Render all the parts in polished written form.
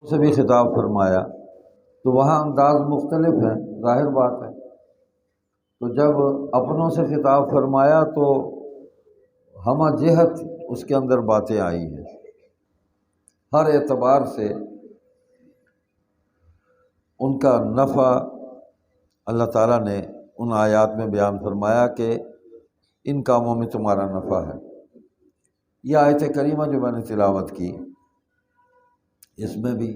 سے بھی خطاب فرمایا تو وہاں انداز مختلف ہیں، ظاہر بات ہے۔ تو جب اپنوں سے خطاب فرمایا تو ہمہ جہت اس کے اندر باتیں آئی ہیں، ہر اعتبار سے ان کا نفع اللہ تعالیٰ نے ان آیات میں بیان فرمایا کہ ان کاموں میں تمہارا نفع ہے۔ یہ آیت کریمہ جو میں نے تلاوت کی، اس میں بھی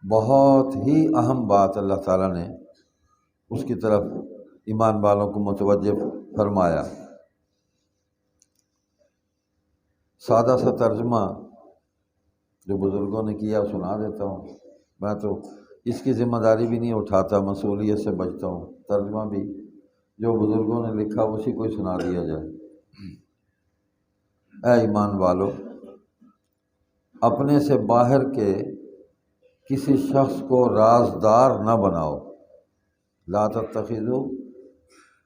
بہت ہی اہم بات اللہ تعالیٰ نے اس کی طرف ایمان والوں کو متوجہ فرمایا۔ سادہ سا ترجمہ جو بزرگوں نے کیا سنا دیتا ہوں، میں تو اس کی ذمہ داری بھی نہیں اٹھاتا، مسئولیت سے بچتا ہوں، ترجمہ بھی جو بزرگوں نے لکھا اسی کو ہی سنا دیا جائے۔ اے ایمان والو، اپنے سے باہر کے کسی شخص کو رازدار نہ بناؤ، لا تتخذوا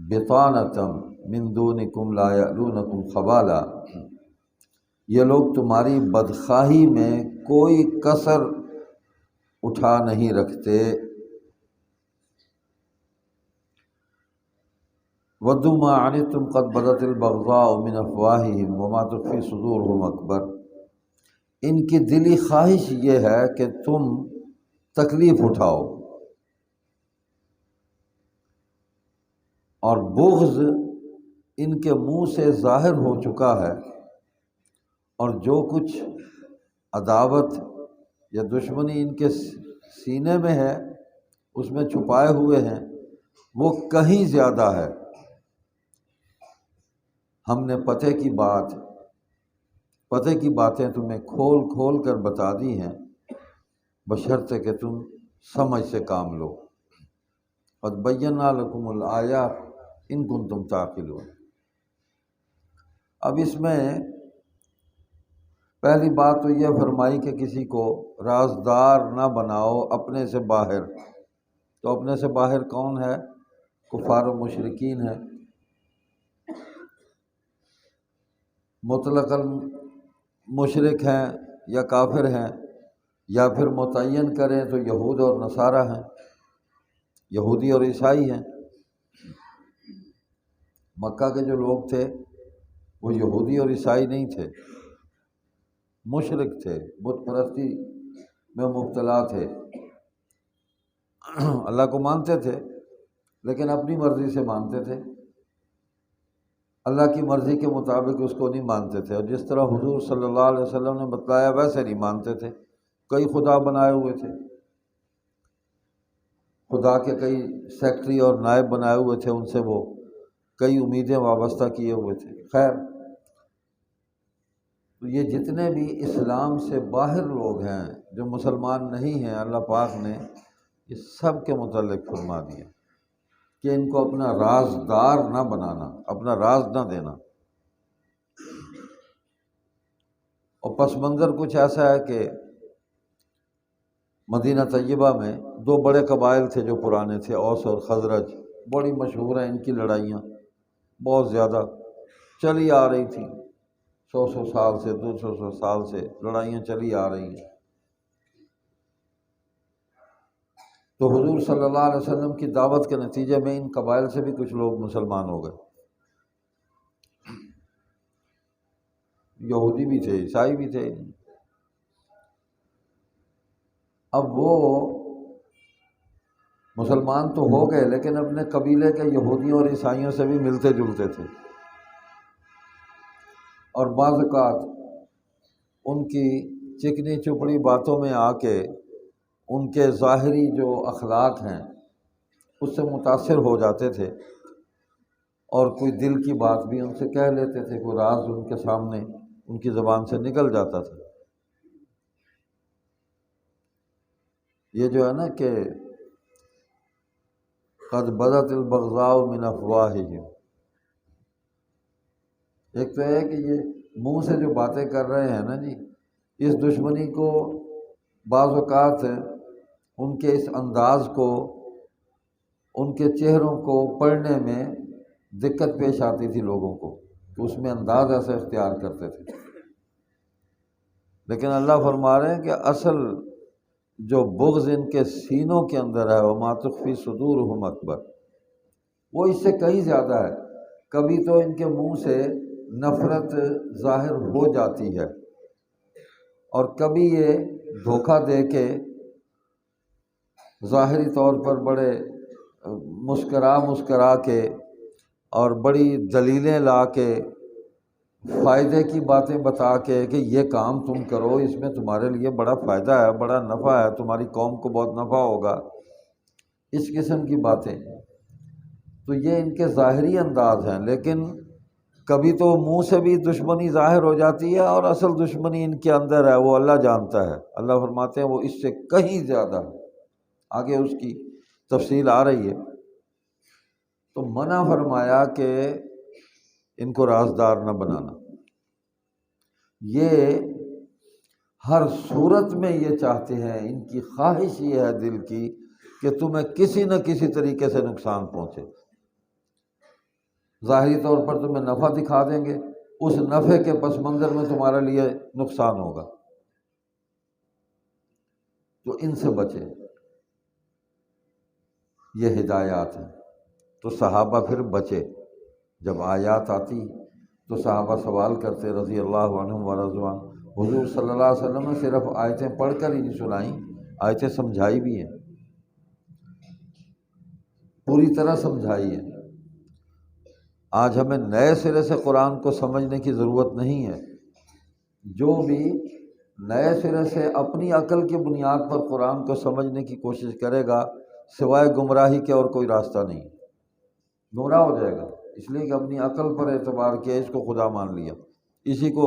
بطانۃ من دونکم لا یألونکم خبالا، یہ لوگ تمہاری بدخواہی میں کوئی کسر اٹھا نہیں رکھتے۔ وَدُّوا مَا عَنِتُّمْ قَدْ بَدَتِ الْبَغْضَاءُ مِنْ أَفْوَاهِهِمْ وَمَا تُخْفِي صُدُورُهُمْ أَكْبَرُ، ان کی دلی خواہش یہ ہے کہ تم تکلیف اٹھاؤ، اور بغض ان کے منہ سے ظاہر ہو چکا ہے، اور جو کچھ عداوت یا دشمنی ان کے سینے میں ہے، اس میں چھپائے ہوئے ہیں، وہ کہیں زیادہ ہے۔ ہم نے پتے کی باتیں تمہیں کھول کھول کر بتا دی ہیں، بشرطے کہ تم سمجھ سے کام لو۔ قد بینا لکم الآیات ان کنتم تعقلون۔ اب اس میں پہلی بات تو یہ فرمائی کہ کسی کو رازدار نہ بناؤ اپنے سے باہر۔ تو اپنے سے باہر کون ہے؟ کفار و مشرکین ہے۔ مطلقاً مشرک ہیں یا کافر ہیں، یا پھر متعین کریں تو یہود اور نصارہ ہیں، یہودی اور عیسائی ہیں۔ مکہ کے جو لوگ تھے وہ یہودی اور عیسائی نہیں تھے، مشرک تھے، بت پرستی میں مبتلا تھے، اللہ کو مانتے تھے لیکن اپنی مرضی سے مانتے تھے، اللہ کی مرضی کے مطابق اس کو نہیں مانتے تھے، اور جس طرح حضور صلی اللہ علیہ وسلم نے بتلایا ویسے نہیں مانتے تھے۔ کئی خدا بنائے ہوئے تھے، خدا کے کئی سیکٹری اور نائب بنائے ہوئے تھے، ان سے وہ کئی امیدیں وابستہ کیے ہوئے تھے۔ خیر، تو یہ جتنے بھی اسلام سے باہر لوگ ہیں جو مسلمان نہیں ہیں، اللہ پاک نے اس سب کے متعلق فرما دیا کہ ان کو اپنا رازدار نہ بنانا، اپنا راز نہ دینا۔ اور پس منظر کچھ ایسا ہے کہ مدینہ طیبہ میں دو بڑے قبائل تھے جو پرانے تھے، اوس اور خزرج، بڑی مشہور ہیں ان کی لڑائیاں، بہت زیادہ چلی آ رہی تھیں، 100 سال سے 200 سال سے لڑائیاں چلی آ رہی ہیں۔ تو حضور صلی اللہ علیہ وسلم کی دعوت کے نتیجے میں ان قبائل سے بھی کچھ لوگ مسلمان ہو گئے، یہودی بھی تھے، عیسائی بھی تھے۔ اب وہ مسلمان تو ہو گئے لیکن اپنے قبیلے کے یہودیوں اور عیسائیوں سے بھی ملتے جلتے تھے، اور بعض اوقات ان کی چکنی چپڑی باتوں میں آ کے ان کے ظاہری جو اخلاق ہیں اس سے متاثر ہو جاتے تھے، اور کوئی دل کی بات بھی ان سے کہہ لیتے تھے، کوئی راز ان کے سامنے ان کی زبان سے نکل جاتا تھا۔ یہ جو ہے نا کہ قد بدت البغضاء من افواہہم، ایک تو ہے کہ یہ منہ سے جو باتیں کر رہے ہیں نا جی، اس دشمنی کو بعض اوقات ان کے اس انداز کو، ان کے چہروں کو پڑھنے میں دقت پیش آتی تھی لوگوں کو، کہ اس میں انداز ایسا اختیار کرتے تھے۔ لیکن اللہ فرما رہے ہیں کہ اصل جو بغض ان کے سینوں کے اندر ہے وما تخفی صدورہم اکبر، وہ اس سے کہیں زیادہ ہے۔ کبھی تو ان کے منہ سے نفرت ظاہر ہو جاتی ہے، اور کبھی یہ دھوکہ دے کے ظاہری طور پر بڑے مسکرا کے اور بڑی دلیلیں لا کے فائدے کی باتیں بتا کے کہ یہ کام تم کرو، اس میں تمہارے لیے بڑا فائدہ ہے، بڑا نفع ہے، تمہاری قوم کو بہت نفع ہوگا، اس قسم کی باتیں، تو یہ ان کے ظاہری انداز ہیں۔ لیکن کبھی تو منہ سے بھی دشمنی ظاہر ہو جاتی ہے، اور اصل دشمنی ان کے اندر ہے، وہ اللہ جانتا ہے۔ اللہ فرماتے ہیں وہ اس سے کہیں زیادہ ہے، آگے اس کی تفصیل آ رہی ہے۔ تو منع فرمایا کہ ان کو رازدار نہ بنانا، یہ ہر صورت میں یہ چاہتے ہیں، ان کی خواہش یہ ہے دل کی کہ تمہیں کسی نہ کسی طریقے سے نقصان پہنچے۔ ظاہری طور پر تمہیں نفع دکھا دیں گے، اس نفع کے پس منظر میں تمہارے لیے نقصان ہوگا، تو ان سے بچے۔ یہ ہدایات ہیں۔ تو صحابہ پھر بچے، جب آیات آتی تو صحابہ سوال کرتے رضی اللہ عنہم ورضوان۔ حضور صلی اللہ علیہ وسلم نے صرف آیتیں پڑھ کر ہی نہیں سنائیں، آیتیں سمجھائی بھی ہیں، پوری طرح سمجھائی ہیں۔ آج ہمیں نئے سرے سے قرآن کو سمجھنے کی ضرورت نہیں ہے۔ جو بھی نئے سرے سے اپنی عقل کی بنیاد پر قرآن کو سمجھنے کی کوشش کرے گا، سوائے گمراہی کے اور کوئی راستہ نہیں، گمراہ ہو جائے گا، اس لیے کہ اپنی عقل پر اعتبار کیا، اس کو خدا مان لیا، اسی کو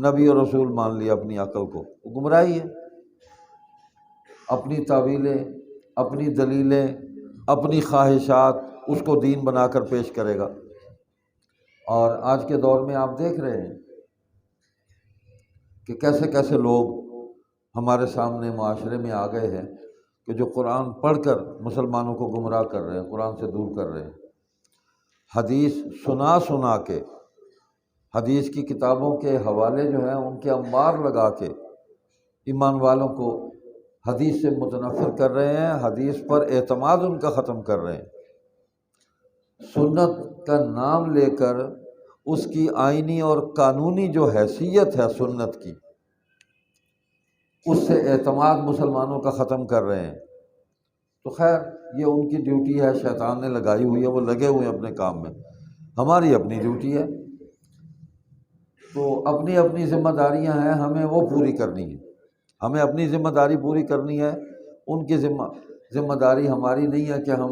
نبی اور رسول مان لیا، اپنی عقل کو، وہ گمراہی ہے۔ اپنی تعویلیں، اپنی دلیلیں، اپنی خواہشات، اس کو دین بنا کر پیش کرے گا۔ اور آج کے دور میں آپ دیکھ رہے ہیں کہ کیسے کیسے لوگ ہمارے سامنے معاشرے میں آ گئے ہیں کہ جو قرآن پڑھ کر مسلمانوں کو گمراہ کر رہے ہیں، قرآن سے دور کر رہے ہیں۔ حدیث سنا کے، حدیث کی کتابوں کے حوالے جو ہیں ان کے انبار لگا کے ایمان والوں کو حدیث سے متنفر کر رہے ہیں، حدیث پر اعتماد ان کا ختم کر رہے ہیں۔ سنت کا نام لے کر اس کی آئینی اور قانونی جو حیثیت ہے سنت کی، اس سے اعتماد مسلمانوں کا ختم کر رہے ہیں۔ تو خیر یہ ان کی ڈیوٹی ہے، شیطان نے لگائی ہوئی ہے، وہ لگے ہوئے ہیں اپنے کام میں، ہماری اپنی ڈیوٹی ہے۔ تو اپنی اپنی ذمہ داریاں ہیں، ہمیں وہ پوری کرنی ہے، ہمیں اپنی ذمہ داری پوری کرنی ہے۔ ان کی ذمہ داری ہماری نہیں ہے کہ ہم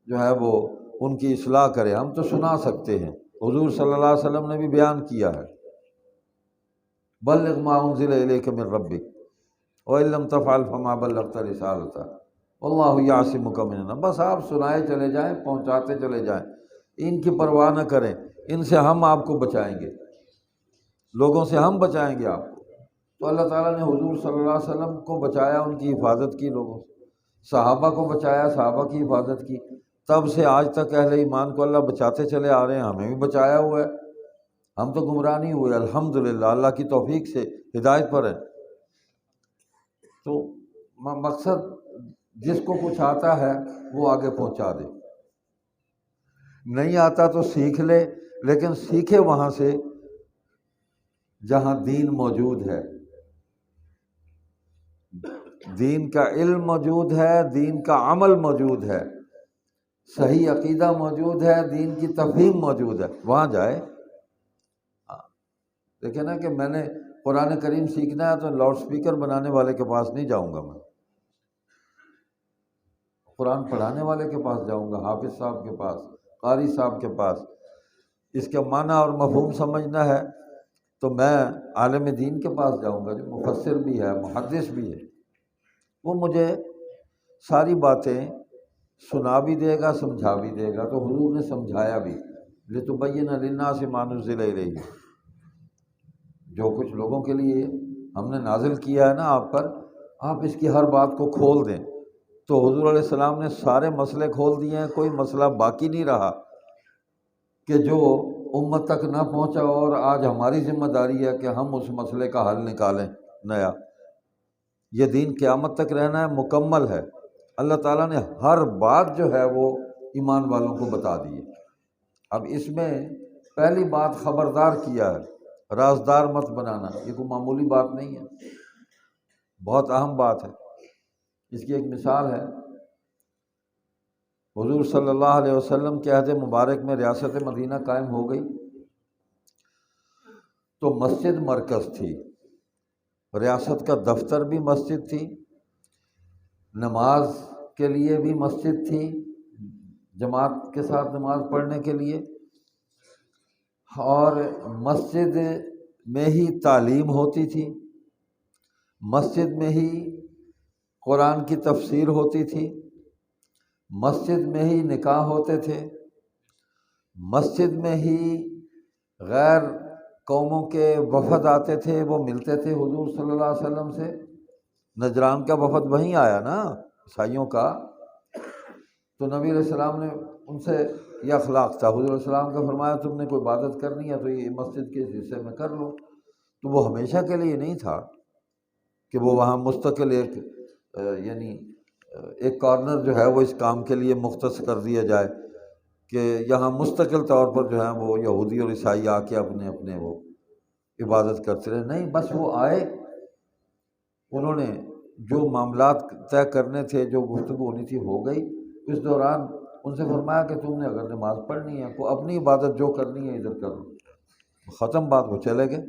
جو ہے وہ ان کی اصلاح کریں، ہم تو سنا سکتے ہیں۔ حضور صلی اللہ علیہ وسلم نے بھی بیان کیا ہے، بلغ ما انزل الیک من ربک وان لم تفعل فما بلغت رسالتہ واللہ یعصمک من الناس۔ بس آپ سنائے چلے جائیں، پہنچاتے چلے جائیں، ان کی پرواہ نہ کریں، ان سے ہم آپ کو بچائیں گے، لوگوں سے ہم بچائیں گے آپ کو۔ تو اللہ تعالیٰ نے حضور صلی اللہ علیہ وسلم کو بچایا، ان کی حفاظت کی، لوگوں سے صحابہ کو بچایا، صحابہ کی حفاظت کی، تب سے آج تک اہل ایمان کو اللہ بچاتے چلے آ رہے ہیں، ہمیں بھی بچایا ہوا ہے، ہم تو گمراہ نہیں ہوئے الحمدللہ، اللہ کی توفیق سے ہدایت پر ہے۔ تو مقصد جس کو کچھ آتا ہے وہ آگے پہنچا دے، نہیں آتا تو سیکھ لے، لیکن سیکھے وہاں سے جہاں دین موجود ہے، دین کا علم موجود ہے، دین کا عمل موجود ہے، صحیح عقیدہ موجود ہے، دین کی تفہیم موجود ہے، وہاں جائے۔ دیکھیں نا کہ میں نے قرآن کریم سیکھنا ہے تو لاؤڈ سپیکر بنانے والے کے پاس نہیں جاؤں گا، میں قرآن پڑھانے والے کے پاس جاؤں گا، حافظ صاحب کے پاس، قاری صاحب کے پاس۔ اس کا معنی اور مفہوم سمجھنا ہے تو میں عالم دین کے پاس جاؤں گا، جو مفسر بھی ہے، محدث بھی ہے، وہ مجھے ساری باتیں سنا بھی دے گا، سمجھا بھی دے گا۔ تو حضور نے سمجھایا بھی، لِتُبَيِّنَ لِلنَّاسِ مَا نُزِّلَ إِلَيْهِمْ، جو کچھ لوگوں کے لیے ہم نے نازل کیا ہے نا آپ پر، آپ اس کی ہر بات کو کھول دیں۔ تو حضور علیہ السلام نے سارے مسئلے کھول دیے ہیں، کوئی مسئلہ باقی نہیں رہا کہ جو امت تک نہ پہنچا، اور آج ہماری ذمہ داری ہے کہ ہم اس مسئلے کا حل نکالیں نیا۔ یہ دین قیامت تک رہنا ہے، مکمل ہے۔ اللہ تعالیٰ نے ہر بات جو ہے وہ ایمان والوں کو بتا دی ہے۔ اب اس میں پہلی بات خبردار کیا ہے، رازدار مت بنانا، یہ کوئی معمولی بات نہیں ہے، بہت اہم بات ہے۔ اس کی ایک مثال ہے، حضور صلی اللہ علیہ وسلم کے عہد مبارک میں ریاست مدینہ قائم ہو گئی تو مسجد مرکز تھی، ریاست کا دفتر بھی مسجد تھی، نماز کے لیے بھی مسجد تھی، جماعت کے ساتھ نماز پڑھنے کے لیے، اور مسجد میں ہی تعلیم ہوتی تھی، مسجد میں ہی قرآن کی تفسیر ہوتی تھی، مسجد میں ہی نکاح ہوتے تھے، مسجد میں ہی غیر قوموں کے وفد آتے تھے، وہ ملتے تھے حضور صلی اللہ علیہ وسلم سے۔ نجران کا وفد وہیں آیا نا، عیسائیوں کا، تو نبی علیہ السلام نے ان سے یہ اخلاق تھا، حضور علیہ السلام کا فرمایا تم نے کوئی عبادت کرنی ہے تو یہ مسجد کے اس حصے میں کر لو۔ تو وہ ہمیشہ کے لیے نہیں تھا کہ وہ وہاں مستقل یعنی ایک کارنر جو ہے وہ اس کام کے لیے مختص کر دیا جائے کہ یہاں مستقل طور پر جو ہے وہ یہودی اور عیسائی آ کے اپنے اپنے وہ عبادت کرتے رہے، نہیں، بس وہ آئے، انہوں نے جو معاملات طے کرنے تھے، جو گفتگو ہونی تھی ہو گئی۔ اس دوران ان سے فرمایا کہ تم نے اگر نماز پڑھنی ہے، کو اپنی عبادت جو کرنی ہے ادھر کرو، ختم بات، وہ چلے گئے،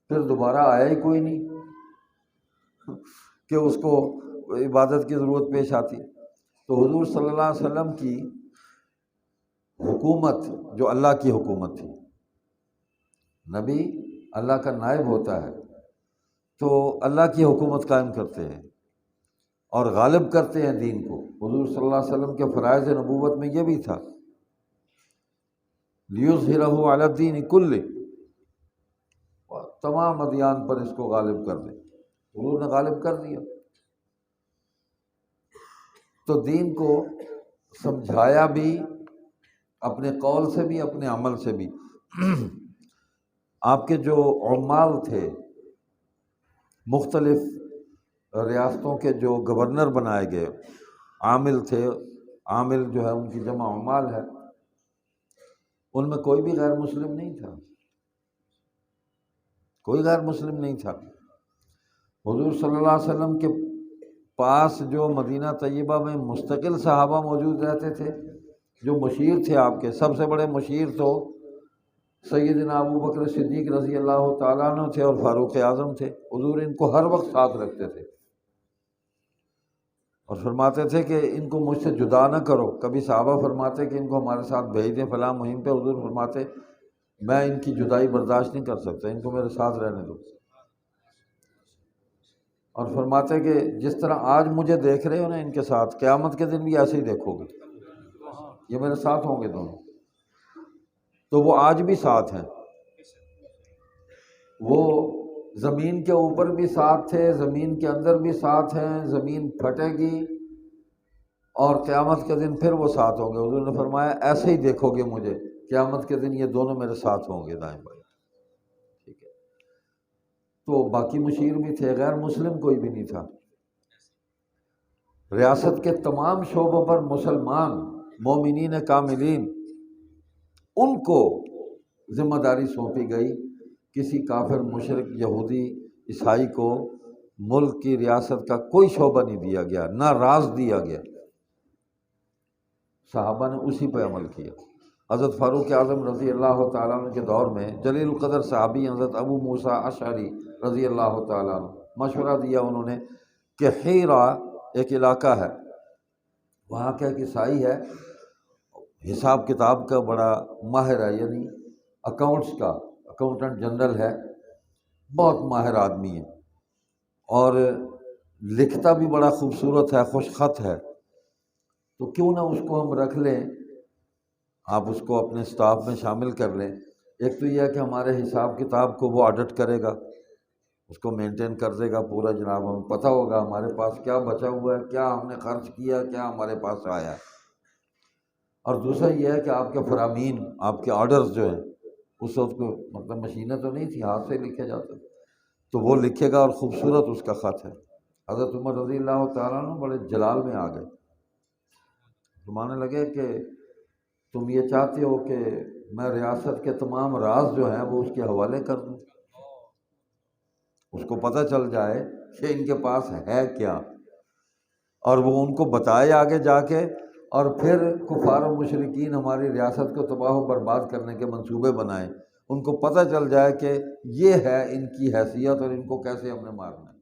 پھر دوبارہ آیا ہی کوئی نہیں کہ اس کو عبادت کی ضرورت پیش آتی۔ تو حضور صلی اللہ علیہ وسلم کی حکومت جو اللہ کی حکومت تھی، نبی اللہ کا نائب ہوتا ہے تو اللہ کی حکومت قائم کرتے ہیں اور غالب کرتے ہیں دین کو۔ حضور صلی اللہ علیہ وسلم کے فرائض نبوت میں یہ بھی تھا، لِيُظْهِرَهُ عَلَى الدِّينِ كُلِّهِ، تمام ادیان پر اس کو غالب کر دیں، حضور نے غالب کر دیا۔ تو دین کو سمجھایا بھی، اپنے قول سے بھی، اپنے عمل سے بھی۔ آپ کے جو عمال تھے، مختلف ریاستوں کے جو گورنر بنائے گئے، عامل تھے، عامل جو ہے ان کی جمع عمال ہے، ان میں کوئی بھی غیر مسلم نہیں تھا، کوئی غیر مسلم نہیں تھا۔ حضور صلی اللہ علیہ وسلم کے پاس جو مدینہ طیبہ میں مستقل صحابہ موجود رہتے تھے، جو مشیر تھے، آپ کے سب سے بڑے مشیر تو سیدنا ابو بکر صدیق رضی اللہ تعالیٰ عنہ تھے اور فاروق اعظم تھے۔ حضور ان کو ہر وقت ساتھ رکھتے تھے اور فرماتے تھے کہ ان کو مجھ سے جدا نہ کرو۔ کبھی صحابہ فرماتے کہ ان کو ہمارے ساتھ بھیج دیں فلاں مہم پہ، حضور فرماتے میں ان کی جدائی برداشت نہیں کر سکتا، ان کو میرے ساتھ رہنے دو۔ اور فرماتے کہ جس طرح آج مجھے دیکھ رہے ہو نا ان کے ساتھ، قیامت کے دن بھی ایسے ہی دیکھو گے، یہ میرے ساتھ ہوں گے دونوں۔ تو وہ آج بھی ساتھ ہیں، وہ زمین کے اوپر بھی ساتھ تھے، زمین کے اندر بھی ساتھ ہیں، زمین پھٹے گی اور قیامت کے دن پھر وہ ساتھ ہوں گے۔ حضور نے فرمایا ایسے ہی دیکھو گے مجھے، قیامت کے دن یہ دونوں میرے ساتھ ہوں گے دائیں بائیں، ٹھیک ہے۔ تو باقی مشیر بھی تھے، غیر مسلم کوئی بھی نہیں تھا۔ ریاست کے تمام شعبوں پر مسلمان مومنین کاملین، ان کو ذمہ داری سونپی گئی، کسی کافر مشرک یہودی عیسائی کو ملک کی ریاست کا کوئی شعبہ نہیں دیا گیا، نہ راز دیا گیا۔ صحابہ نے اسی پہ عمل کیا۔ حضرت فاروق اعظم رضی اللہ تعالیٰ عنہ کے دور میں جلیل القدر صحابی حضرت ابو موسیٰ اشعری رضی اللہ تعالیٰ عنہ مشورہ دیا انہوں نے کہ حیرہ ایک علاقہ ہے، وہاں کا ایک عیسائی ہے، حساب کتاب کا بڑا ماہر ہے، یعنی اکاؤنٹس کا اکاؤنٹنٹ جنرل ہے، بہت ماہر آدمی ہے اور لکھتا بھی بڑا خوبصورت ہے، خوش خط ہے، تو کیوں نہ اس کو ہم رکھ لیں، آپ اس کو اپنے سٹاف میں شامل کر لیں۔ ایک تو یہ ہے کہ ہمارے حساب کتاب کو وہ آڈٹ کرے گا، اس کو مینٹین کر دے گا پورا، جناب ہمیں پتہ ہوگا ہمارے پاس کیا بچا ہوا ہے، کیا ہم نے خرچ کیا، کیا ہمارے پاس آیا ہے۔ اور دوسرا یہ ہے کہ آپ کے فرامین، آپ کے آرڈرز جو ہیں، اس وقت کو مطلب مشینیں تو نہیں تھی، ہاتھ سے لکھے جاتے تھے، تو وہ لکھے گا، اور خوبصورت اس کا خط ہے۔ حضرت عمر رضی اللہ تعالیٰ عنہ بڑے جلال میں آ گئے، فرمانے لگے کہ تم یہ چاہتے ہو کہ میں ریاست کے تمام راز جو ہیں وہ اس کے حوالے کر دوں، اس کو پتہ چل جائے کہ ان کے پاس ہے کیا، اور وہ ان کو بتائے آگے جا کے، اور پھر کفار و مشرکین ہماری ریاست کو تباہ و برباد کرنے کے منصوبے بنائیں، ان کو پتہ چل جائے کہ یہ ہے ان کی حیثیت اور ان کو کیسے ہم نے مارنا ہے۔